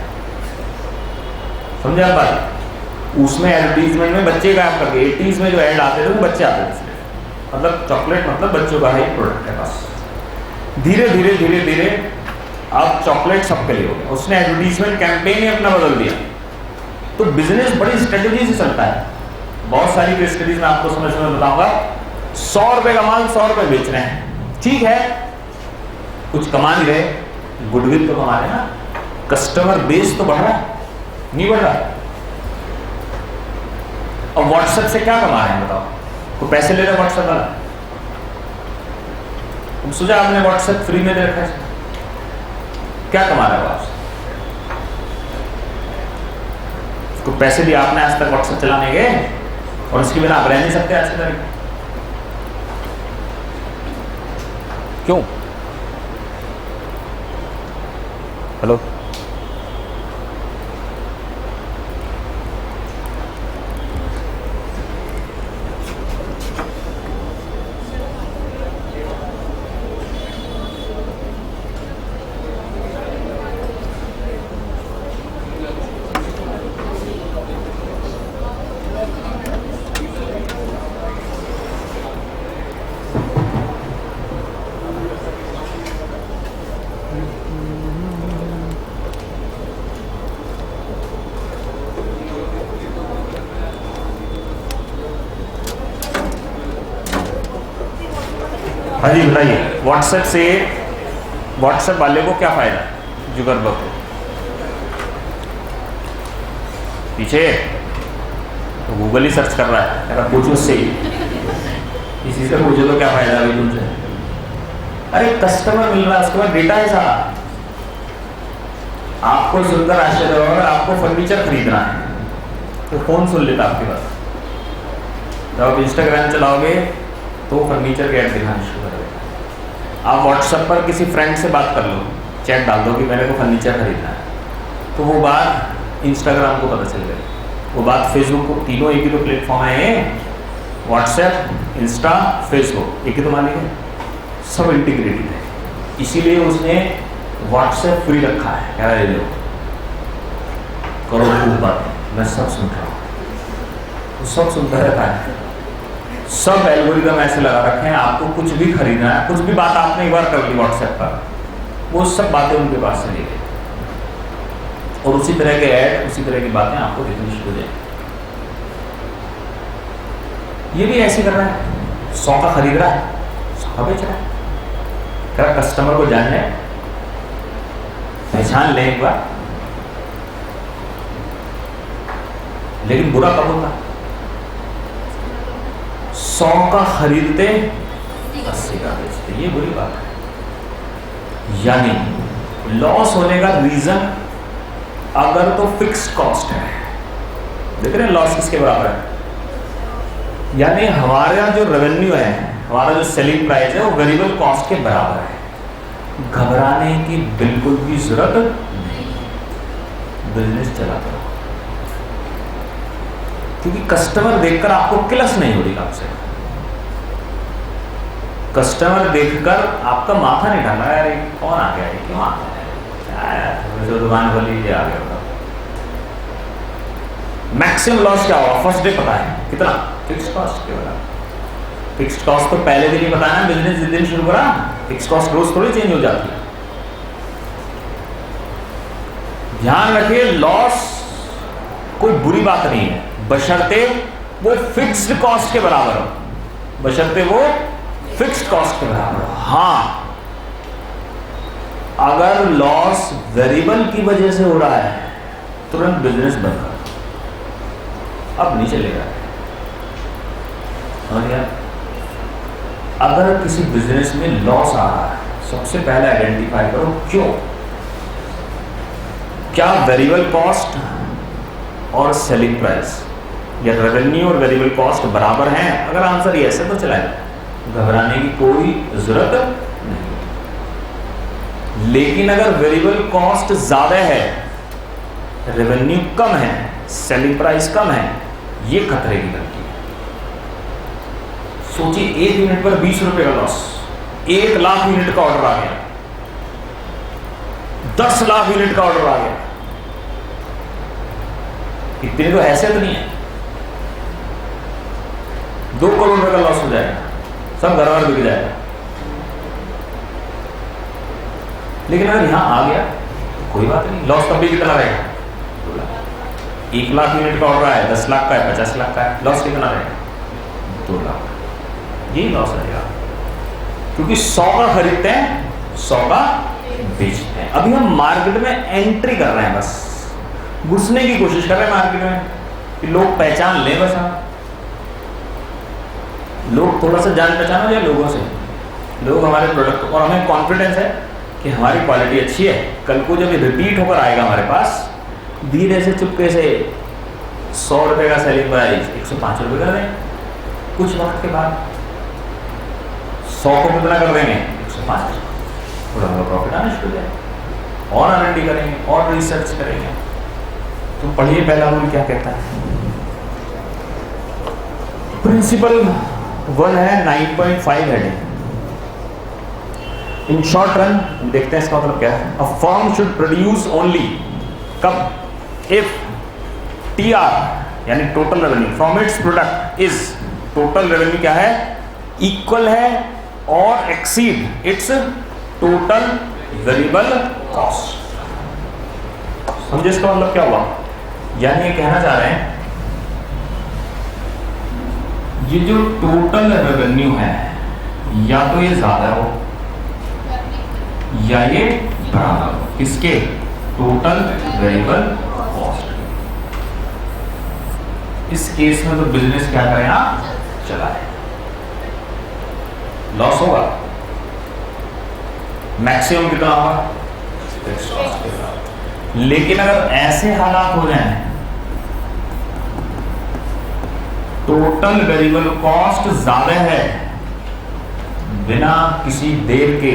समझे आप बात? उसमें एडवर्टीजमेंट में बच्चे गायब करके 80s में जो ऐड आते थे वो बच्चे आते थे, मतलब चॉकलेट मतलब बच्चों का ही प्रोडक्ट है बस। धीरे धीरे धीरे धीरे अब चॉकलेट सबके लिए हो गया, उसने एडवर्टीजमेंट कैंपेन ही अपना बदल दिया। तो बिजनेस बड़ी स्ट्रेटेजी से चलता है, बहुत सारी केस स्टडीज में आपको समझ में बताऊंगा। 100 रुपए का माल 100 रुपए बेच रहे हैं, ठीक है, कुछ कमा नहीं रहे, गुडविल तो कमा रहे हैं ना, कस्टमर बेस तो बढ़ रहा है, नहीं बढ़ रहा। और व्हाट्सएप से क्या कमा रहे हैं बताओ? कोई पैसे ले रहे हैं व्हाट्सएप वाला? तुम सोचा आपने व्हाट्सएप फ्री में दे रखा है, क्या कमा रहा है व्हाट्सएप? को पैसे दिए आपने आज तक व्हाट्सएप चलाने के, और उसके बिना आप रह नहीं सकते आज के तरीके। क्यों? हेलो, हाँ जी बताइए, व्हाट्सएप से व्हाट्सएप वाले को क्या फायदा? जुगरबर्ग को पीछे तो गूगल ही सर्च कर रहा है, अगर पूछो उससे ही, इसी से पूछो तो क्या फायदा अभी तुमसे? अरे कस्टमर मिल रहा है, उसके बाद डेटा है सारा। आपको सुनकर आश्चर्य होगा, अगर आपको फर्नीचर खरीदना है तो फोन सुन लेता आपके पास। जब आप इंस्टाग्राम चलाओगे तो फर्नीचर के ऐड दिखाना शुरू कर देगा। आप व्हाट्सएप पर किसी फ्रेंड से बात कर लो, चैट डाल दो कि मेरे को फर्नीचर खरीदना है, तो वो बात इंस्टाग्राम को पता चल गई, वो बात फेसबुक को, तीनों एक ही तो प्लेटफॉर्म है, व्हाट्सएप, इंस्टा, फेसबुक एक ही तो मालिक है, सब इंटीग्रेटेड है। इसीलिए उसने व्हाट्सएप फ्री रखा है, कह रहे लो करो खूब बातें, मैं सब सुन रहा हूँ, वो सब सुनता रहता है। सब एल्गोरिदम ऐसे लगा रखे हैं, आपको कुछ भी खरीदना है, कुछ भी बात आपने एक बार कर ली व्हाट्सएप पर, वो सब बातें उनके पास चली गई, और उसी तरह के ऐड, उसी तरह की बातें आपको दिखनी शुरू हो जाएंगी। ये भी ऐसे कर रहा है, 100 का खरीद रहा है, 100 का बेच रहा है, कह रहा कस्टमर को जानना है, पहचान ले एक बार, लेकिन बुरा कब होगा? 100 का खरीदते 80 का बेचते, ये बुरी बात है। यानी लॉस होने का रीजन अगर तो फिक्स्ड कॉस्ट है, देख रहे हैं लॉस किसके बराबर है? यानी हमारा जो रेवेन्यू है, हमारा जो सेलिंग प्राइस है, वो वेरिएबल कॉस्ट के बराबर है। घबराने की बिल्कुल भी जरूरत नहीं, बिजनेस चलाता रहो, क्योंकि कस्टमर देखकर आपको किलस नहीं हो रही आपसे। कस्टमर देखकर आपका माथा नहीं ढंगा, यार कौन आ गया, क्यों आ गया, जो दुकान खोली ये आ गया। मैक्सिमम लॉस क्या होगा? फर्स्ट डे पता है कितना, फिक्स्ड कॉस्ट के बराबर। फिक्स्ड कॉस्ट तो पहले दिन ही बताया ना, बिजनेस जिस दिन शुरू करा, फिक्स्ड कॉस्ट रोज थोड़ी चेंज हो जाती है। ध्यान रखिए, लॉस कोई बुरी बात नहीं है, बशर्ते वो फिक्स्ड कॉस्ट के बराबर हो, बशर्ते वो फिक्स्ड कॉस्ट के बराबर हो। हाँ, अगर लॉस वेरिएबल की वजह से हो रहा है, तुरंत बिजनेस बंद कर, अब नहीं चलेगा। समझ गया? अगर किसी बिजनेस में लॉस आ रहा है, सबसे पहले आइडेंटिफाई करो क्यों। क्या वेरिएबल कॉस्ट और सेलिंग प्राइस या रेवेन्यू और वेरिएबल कॉस्ट बराबर हैं? अगर आंसर यस है तो चलाएगा, घबराने की कोई जरूरत नहीं। लेकिन अगर वेरिएबल कॉस्ट ज्यादा है, रेवेन्यू कम है, सेलिंग प्राइस कम है, ये खतरे की घंटी है। सोचिए 1 यूनिट पर 20 रुपए का लॉस, 1 लाख यूनिट का ऑर्डर आ गया, 10 लाख यूनिट का ऑर्डर आ गया, इतनी तो हैसियत नहीं है। 2 करोड़ रुपए का लॉस हो जाएगा, सब घर बिक जाएगा। लेकिन अगर यहां आ गया तो कोई बात नहीं, लॉस तब भी कितना रहेगा? 1 लाख यूनिट का ऑर्डर है, 10 लाख का है, 50 लाख का है, लॉस कितना रहेगा? 2 लाख। यही लॉस रहेगा, क्योंकि 100 का खरीदते हैं, 100 का बेचते हैं। अभी हम मार्केट में एंट्री कर रहे हैं, बस घुसने की कोशिश कर रहे हैं मार्केट में कि लोग पहचान लें। बस हम लोग थोड़ा सा जान पहचान हो जाए लोगों से, लोग हमारे प्रोडक्ट, और हमें कॉन्फिडेंस है कि हमारी क्वालिटी अच्छी है। कल को जब ये रिपीट होकर आएगा हमारे पास, धीरे से चुपके से 100 रुपए का सेलिंग प्राइस 105 रुपए कर दें, कुछ वक्त के बाद 100 को कितना कर देंगे? 105। थोड़ा हमारा प्रॉफिट आना शुरू हो जाए, और R&D करेंगे और रिसर्च करेंगे। तो पढ़िए पहला रूल क्या कहता है। प्रिंसिपल 1 है 9.5 हेडिंग। इन शॉर्ट रन देखते हैं इसका मतलब क्या है। अ फर्म शुड प्रोड्यूस ओनली, कब? इफ TR यानी total revenue from its product is, total revenue क्या है? इक्वल है और exceed its total variable cost. समझे इसका मतलब क्या हुआ? यानी ये कहना चाह रहे हैं ये जो टोटल रेवेन्यू है, या तो ये ज्यादा हो या ये बराबर हो, किसके? Total variable cost. इस केस में तो बिजनेस क्या करें आप? चलाएं, लॉस होगा, मैक्सिमम कितना होगा? लेकिन अगर ऐसे हालात हो जाएं, टोटल वेरिएबल कॉस्ट ज्यादा है, बिना किसी देर के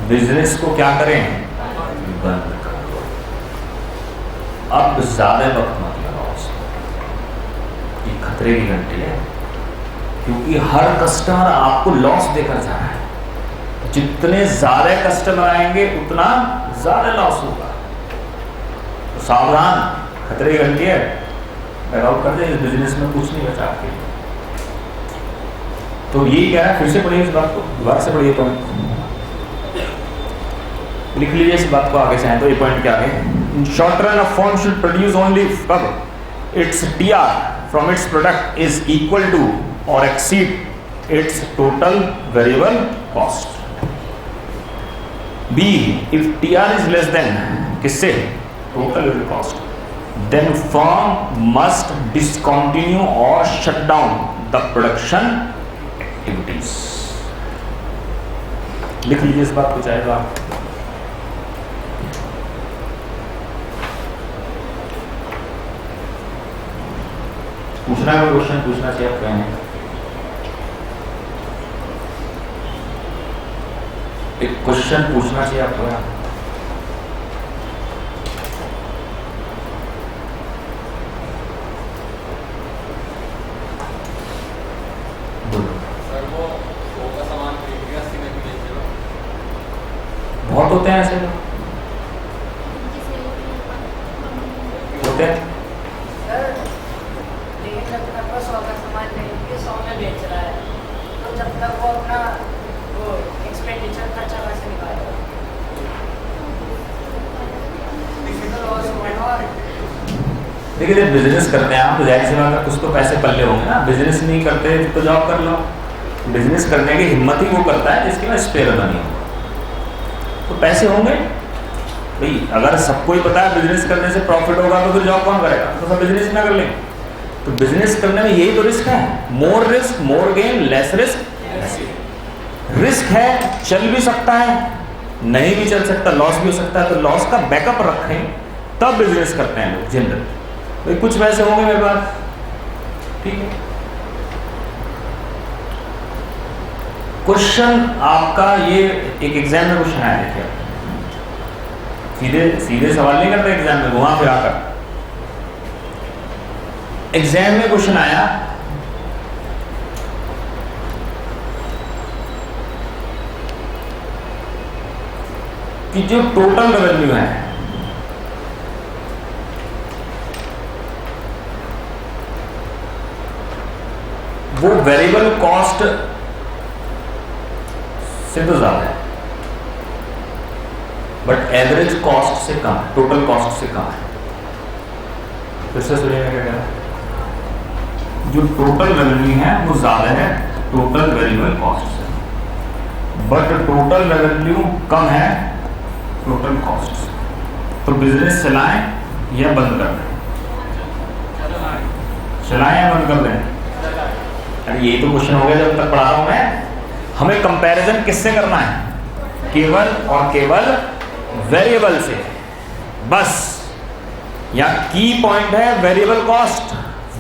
बिजनेस को क्या करें? बंद कर दो। अब ज्यादा वक्त मत लगाओ उसमें, ये खतरे की घंटी है, क्योंकि हर कस्टमर आपको लॉस देकर जा रहा है। जितने ज्यादा कस्टमर आएंगे उतना ज्यादा लॉस होगा। तो सावधान, खतरे की घंटी है, बैकआउट कर दे, इस बिजनेस में कुछ नहीं बचा आपके। तो यही क्या है, फिर से पढ़िए इस बात को, दोबारा से पढ़िए, पॉइंट लिख लीजिए इस बात को आगे चाहें तो। ये पॉइंट क्या है? In short run a firm should produce only कब its TR from its product is equal to और exceed its total variable cost. B, if TR is less than किससे? Total variable cost, then firm must discontinue or shut down the production activities। लिख लीजिए इस बात को चाहे तो आप। पूछना है, कोई क्वेश्चन पूछना चाहिए आप कहें? एक क्वेश्चन पूछना चाहिए आपको। बहुत होते हैं ऐसे लोग, होते हैं। लेकिन जब तक वो 100 का सामान लेके 100 में बेच रहा है, तो जब तक वो अपना वो एक्सपेंडिचर खर्चा कैसे निकालेगा? तो लॉस होगा। देखिए जब बिजनेस करते हैं आप तो जाहिर सी बात है कुछ तो पैसे पल्ले होंगे ना। बिजनेस नहीं करते तो जॉब कर लो। बिजनेस करने की हिम्मत ही वो करता है जिसके पास स्पेयर मनी हो, तो पैसे होंगे भाई। अगर सबको ही पता है बिजनेस करने से प्रॉफिट होगा तो फिर जॉब कौन करेगा? तो सब बिजनेस ना कर लें। तो बिजनेस करने में यही तो रिस्क है, मोर रिस्क मोर गेन, लेस रिस्क। रिस्क है, चल भी सकता है, नहीं भी चल सकता, लॉस भी हो सकता है। तो लॉस का बैकअप रखें तब बिजनेस करते हैं लोग जनरल। भाई कुछ पैसे होंगे मेरे पास, ठीक है। क्वेश्चन आपका ये एक एग्जाम में क्वेश्चन आया, देखिए सीधे सीधे सवाल नहीं करते एग्जाम में, घुमा फिरा कर। एग्जाम में क्वेश्चन आया कि जो टोटल रेवेन्यू है वो वेरिएबल कॉस्ट से तो ज्यादा है, बट एवरेज कॉस्ट से कम, टोटल कॉस्ट से कम है। फिर से सुनिएगा क्या कह रहा है, जो टोटल रेवेन्यू है वो ज्यादा है टोटल वेरिएबल कॉस्ट से, बट टोटल रेवेन्यू कम है टोटल कॉस्ट से। तो बिजनेस चलाएं या बंद कर दें? चलाएं या बंद कर दें? अरे ये तो क्वेश्चन हो गया जब तक पढ़ा रहा हूं मैं। हमें कंपैरिजन किससे करना है? केवल और केवल वेरिएबल से, बस। या की पॉइंट है वेरिएबल कॉस्ट,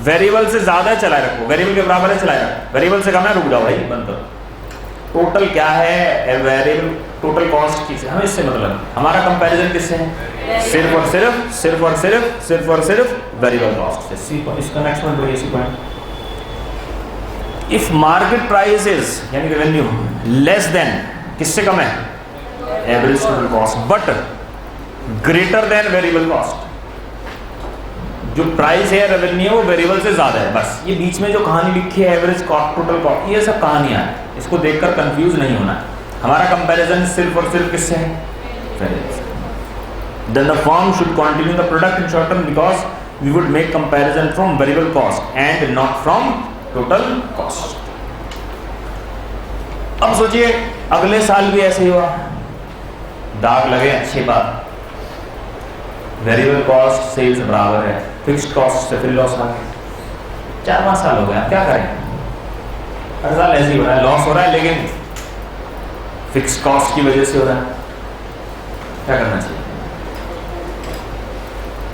वेरिएबल से ज्यादा है चलाए रखो, वेरिएबल के बराबर है चलाए रखो, वेरिएबल से कम है रुक जाओ भाई बंद करो। टोटल क्या है? वेरिएबल टोटल कॉस्ट की से हमें इससे मतलब, हमारा कंपैरिजन किससे है? सिर्फ और सिर्फ वेरिएबल कॉस्ट से। इसका नेक्स्ट पॉइंट है इसी point. If market price is यानी रेवेन्यू लेस देन, किससे कम है? Average total cost, but greater than variable cost. जो प्राइस है रेवेन्यू वो वेरिएबल से ज्यादा है, बस। ये बीच में जो कहानी लिखी है एवरेज कॉस्ट टोटल कॉस्ट, ये सब कहानियां हैं, इसको देखकर कंफ्यूज नहीं होना। हमारा कंपैरिजन सिर्फ और सिर्फ किससे है? वेरिएबल से। Then the firm should continue the product in short term because we would make comparison from variable cost and not from total cost. अब सोचिए अगले साल भी ऐसे ही हुआ, दाग लगे, अच्छी बात, वेरिएबल कॉस्ट सेल्स बराबर है, फिक्स्ड कॉस्ट से फिर लॉस आ गया। 4-5 साल हो गया, क्या करें? हर साल ऐसे ही हो रहा है, लॉस हो रहा है लेकिन फिक्स्ड कॉस्ट की वजह से हो रहा है। क्या करना चाहिए?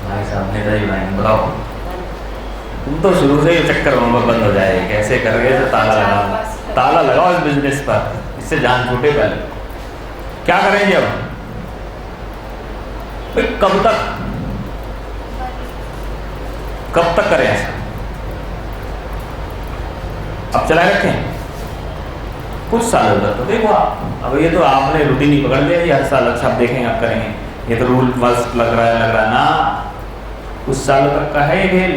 भाई साहब नेताजी भाई बताओ, तुम तो शुरू से ही चक्कर में बंद हो जाए, कैसे करके तो ताला लगाओ इस बिजनेस पर, इससे जान छूटे पहले। क्या करेंगे अब? कब तक करें ऐसा? अब चलाए रखें कुछ सालों तक, तो देखो आप, अब ये तो आपने रूटीन ही पकड़ लिया जी, हर साल अच्छा आप देखेंगे, आप करेंगे, ये तो रूल मस्त लग रहा है ना। कुछ सालों तक का है ये खेल।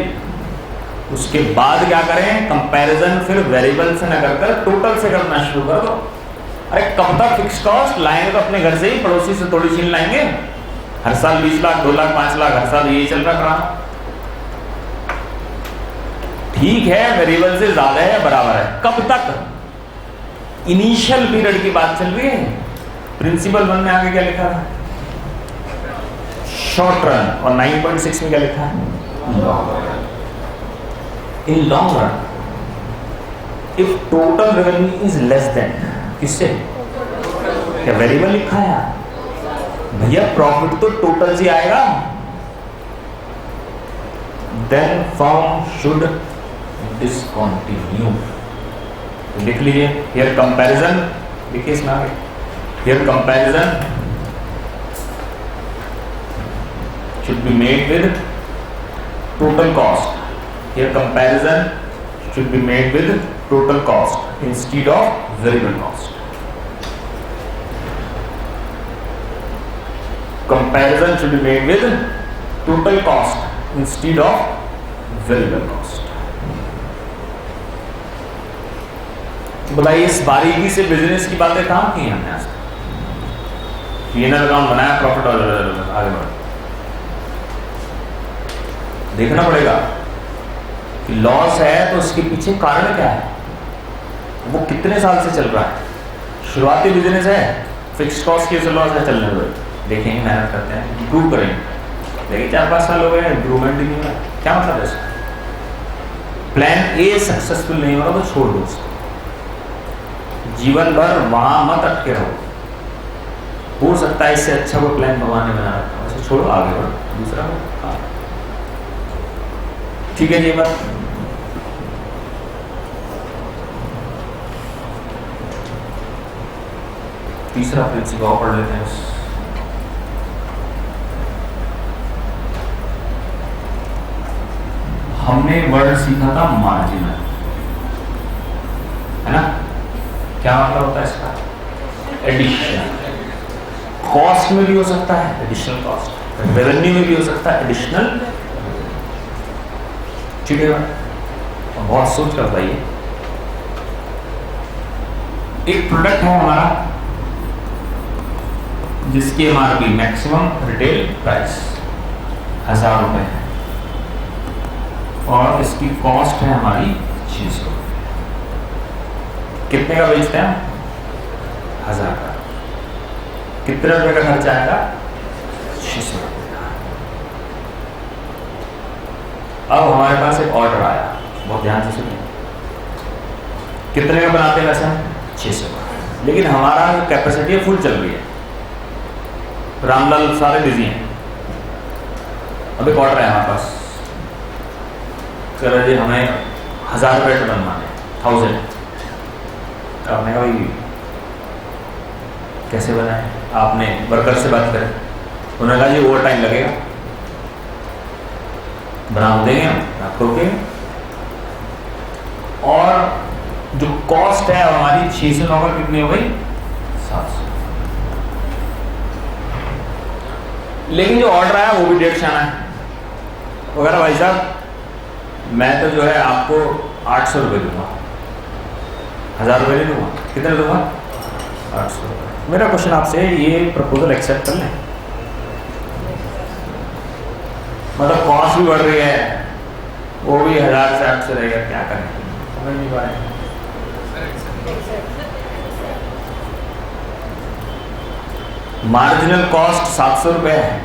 उसके बाद क्या करें? कंपैरिजन फिर वेरिएबल से न कर टोटल से करना शुरू कर दो। अरे कब तक फिक्स कॉस्ट लाएंगे? तो अपने घर से ही, पड़ोसी से थोड़ी छीन लाएंगे। हर साल 20 लाख 2 लाख 5 लाख हर साल यही चल रहा काम। ठीक है वेरिएबल से ज्यादा है बराबर है, कब तक? इनिशियल पीरियड की बात चल रही है। प्रिंसिपल 1 में आगे क्या लिखा था? शॉर्ट रन, और 9.6 में क्या लिखा है? In long run if total revenue is less than, किससे? क्या वेरिएबल लिखा है भैया? प्रॉफिट तो टोटल से आएगा। Then firm should discontinue. लिख लीजिए, हियर कंपैरिजन, देखिए इसमें आगे, here comparison should be made with total cost. Here comparison should be made with total cost instead of variable cost. Comparison should be made with total cost instead of variable cost. बताइए इस बारीकी से business की बातें कहाँ की हमने आज? P&L अकाउंट बनाया, प्रॉफिट और आगे बढ़ा। देखना पड़ेगा कि लॉस है तो उसके पीछे कारण क्या है, वो कितने साल से चल रहा है। शुरुआती बिजनेस है, फिक्स्ड कॉस्ट की लॉस है, चलने दो, देखेंगे, मेहनत करते हैं, इंप्रूव करेंगे। देखिए 4-5 साल हो गए, इंप्रूवमेंट ही नहीं हुआ, क्या मतलब है? प्लान ए सक्सेसफुल नहीं हुआ तो छोड़ दो उसको, जीवन भर वहां मत अटके रहो। हो सकता है इससे अच्छा कोई प्लान भगवान ने बना रखा, उसे छोड़ो, आगे बढ़ो, दूसरा हो। ठीक है जी, बात तीसरा प्रिंसिपल पढ़ लेते हैं। हमने वर्ड सीखा था मार्जिनल, है ना? क्या मतलब होता है इसका? एडिशन। कॉस्ट में भी हो सकता है एडिशनल कॉस्ट, रेवेन्यू में भी हो सकता है एडिशनल। ठीक है, बहुत सोच कर बताइए। एक प्रोडक्ट है हमारा जिसकी एमआरपी मैक्सिमम रिटेल प्राइस 1000 रुपए है और इसकी कॉस्ट है हमारी 600। कितने का बेचते हैं? 1000 का। कितने रुपए का खर्चा आएगा? 600 रुपए का। अब हमारे पास एक ऑर्डर आया, बहुत ध्यान से सुनिए। कितने का बनाते हैं वैसे? 600 का। लेकिन हमारा कैपेसिटी फुल चल रही है, रामलाल सारे बिजी हैं। अब एक ऑर्डर है हमारे पास, चलो जी हमें 1000 रुपये बनवाने, 1000। आपने कहा भाई कैसे बनाए? आपने वर्कर से बात करें, उन्होंने कहा जी ओवर टाइम लगेगा, बना देंगे हम आपको रुकेंगे। और जो कॉस्ट है हमारी 600 नौकर कितनी हो गई? 700। लेकिन जो ऑर्डर आया वो भी 150 आना है। वो कह रहा भाई साहब मैं तो जो है आपको 800 रुपये दूंगा, 1000 रुपये नहीं दूंगा। कितने दूंगा? 800 रुपये। मेरा क्वेश्चन आपसे, ये प्रपोजल एक्सेप्ट कर लें? मतलब कॉस्ट भी बढ़ रही है, वो भी 1000 से 800 रहेगा, क्या करें? समझ नहीं पा रहे। मार्जिनल कॉस्ट 700 रुपये है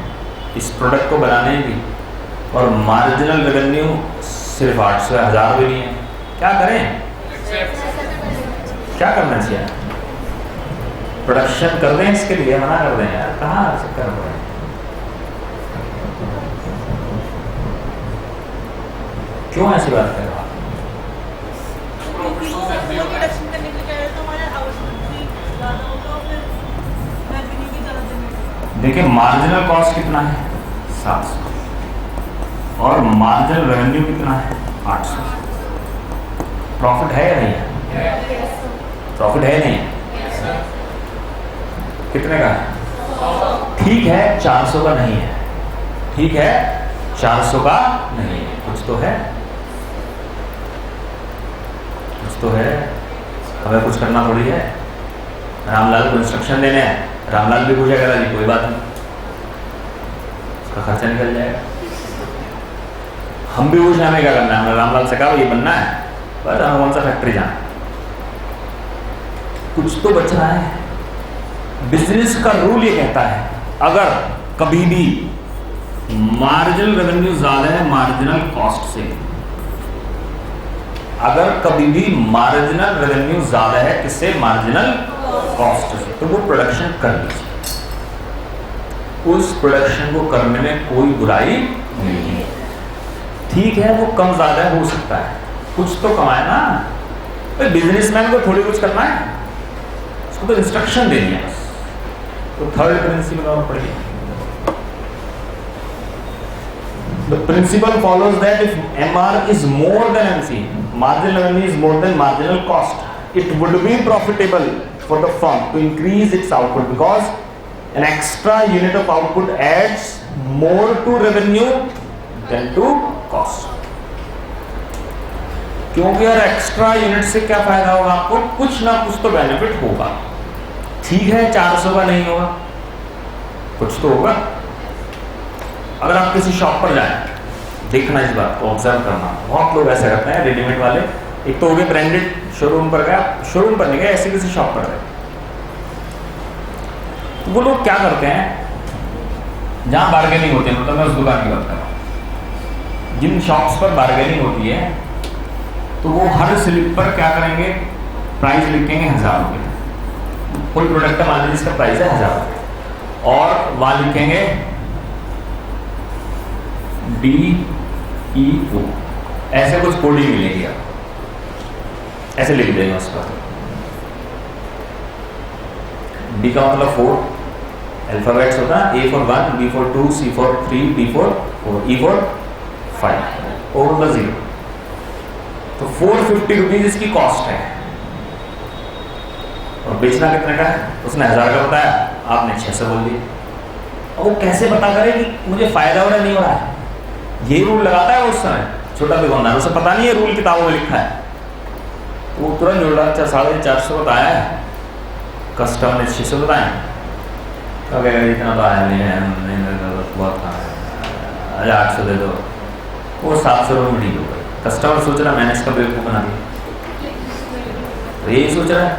इस प्रोडक्ट को बनाने की, और मार्जिनल रेवेन्यू सिर्फ 800 है, 1000 भी नहीं है। क्या करें? क्या करना चाहिए? प्रोडक्शन कर दें इसके लिए? मना कर दें यार, कहाँ से कर रहे हैं? क्यों ऐसी बात कर रहे हो? देखिए मार्जिनल कॉस्ट कितना है? 700 और मार्जिनल रेवेन्यू कितना है? 800। प्रॉफिट है या नहीं है? प्रॉफिट है नहीं है? कितने का है? ठीक है 400 का नहीं है, ठीक है 400 का नहीं है, कुछ तो है, कुछ तो है। हमें कुछ करना थोड़ी है। रामलाल को इंस्ट्रक्शन देने हैं, रामलाल भी पूछेगा जी कोई बात नहीं, उसका खर्चा निकल जाएगा। हम भी पूछना हमें क्या करना है, हमने रामलाल से कहा ये बनना है, बस हमें कौन सा फैक्ट्री जाना है, कुछ तो बच रहा है। बिजनेस का रूल ये कहता है अगर कभी भी मार्जिनल रेवेन्यू ज्यादा है मार्जिनल कॉस्ट से, अगर कभी भी मार्जिनल रेवेन्यू ज्यादा है किससे? मार्जिनल कॉस्ट से, तो वो प्रोडक्शन कर लीजिए। उस प्रोडक्शन को करने में कोई बुराई नहीं है। ठीक है वो कम ज्यादा हो सकता है, कुछ तो कमाए ना। बिजनेसमैन को थोड़ी कुछ करना है, उसको तो इंस्ट्रक्शन देनी है। तो थर्ड प्रिंसिपल और पढ़िए। The principle follows that if MR is more than MC, marginal revenue is more than marginal cost, it would be profitable for the firm to increase its output because an extra unit of output adds more to revenue than to cost. क्योंकि यार extra unit से क्या फायदा होगा आपको? कुछ ना कुछ तो बेनिफिट होगा। ठीक है 400 का नहीं होगा, कुछ तो होगा। अगर आप किसी शॉप पर जाएं, देखना इस बात को, ऑब्जर्व करना। बहुत लोग ऐसा करते हैं रेडीमेड वाले, एक तो हो गए ब्रांडेड शोरूम पर गया, शोरूम पर नहीं गए, ऐसे किसी शॉप पर गए, तो वो लोग क्या करते हैं जहां बार्गेनिंग होती है, मतलब मैं उस दुकान की बात कर रहा हूँ, जिन शॉप्स पर बार्गेनिंग होती है तो वो हर स्लिप पर क्या करेंगे? प्राइस लिखेंगे 1000 रुपये। कोई प्रोडक्ट का मान लीजिए इसका प्राइस है 1000 रुपये, और वहां लिखेंगे DEO, ऐसे कुछ कोडिंग मिलेगी आप, ऐसे लिख देंगे उस पर। D का मतलब 4 अल्फाबेट्स होता है, A for 1, B for 2, C for 3, D for 4, E for 5। Over the zero. तो 450 रुपीज इसकी कॉस्ट है, और बेचना कितने का है? उसने 1000 का बताया, आपने 600 बोल दिया। और वो कैसे पता करे कि मुझे फायदा हो रहा है नहीं हो रहा है? ये रूल लगाता है वो उस समय छोटा दुकानदार, उसे पता नहीं है रूल किताबों में लिखा है, तो वो तुरंत जोड़ रहा, अच्छा 450 बताया है, कस्टमर ने 600 बताए, तो कहेगा इतना तो आया नहीं बहुत था, 800 दे दो, वो 700 रुपये में डील हो गई। कस्टमर सोच रहा मैंने इसका बेवकूफ़ बना दिया, तो यही सोच रहा है,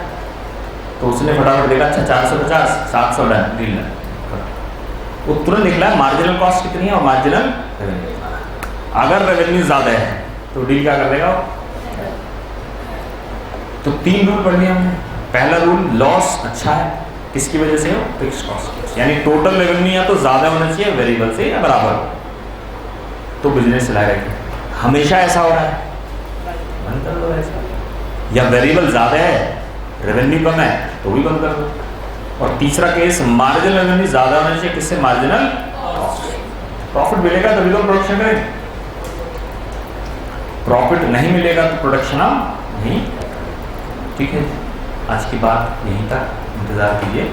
तो उसने फटाफट देखा अच्छा 450, 700 डन, डील है। वो तुरंत निकला है मार्जिनल कॉस्ट कितनी है और मार्जिनल रेवेन्यू। अगर रेवेन्यू ज़्यादा है तो डील क्या कर देगा? तो 3 रूल पढ़ लिए हमने। पहला रूल, लॉस अच्छा है, किसकी वजह से हो? फिक्स कॉस्ट, यानी टोटल रेवेन्यू या तो ज़्यादा होना चाहिए वेरिएबल से या बराबर हो, तो बिजनेस चला रहेगा। हमेशा ऐसा हो रहा है, बंद कर दो ऐसा। या वेरिएबल ज़्यादा है, रेवेन्यू कम है, तो भी बंद कर दो। और तीसरा केस, मार्जिनल रेवेन्यू ज़्यादा होना चाहिए, किससे? मार्जिनल प्रॉफिट मिलेगा तभी तो प्रोडक्शन करेंगे, प्रॉफिट नहीं मिलेगा तो प्रोडक्शन हम नहीं। ठीक है, आज की बात यहीं तक, इंतज़ार कीजिए।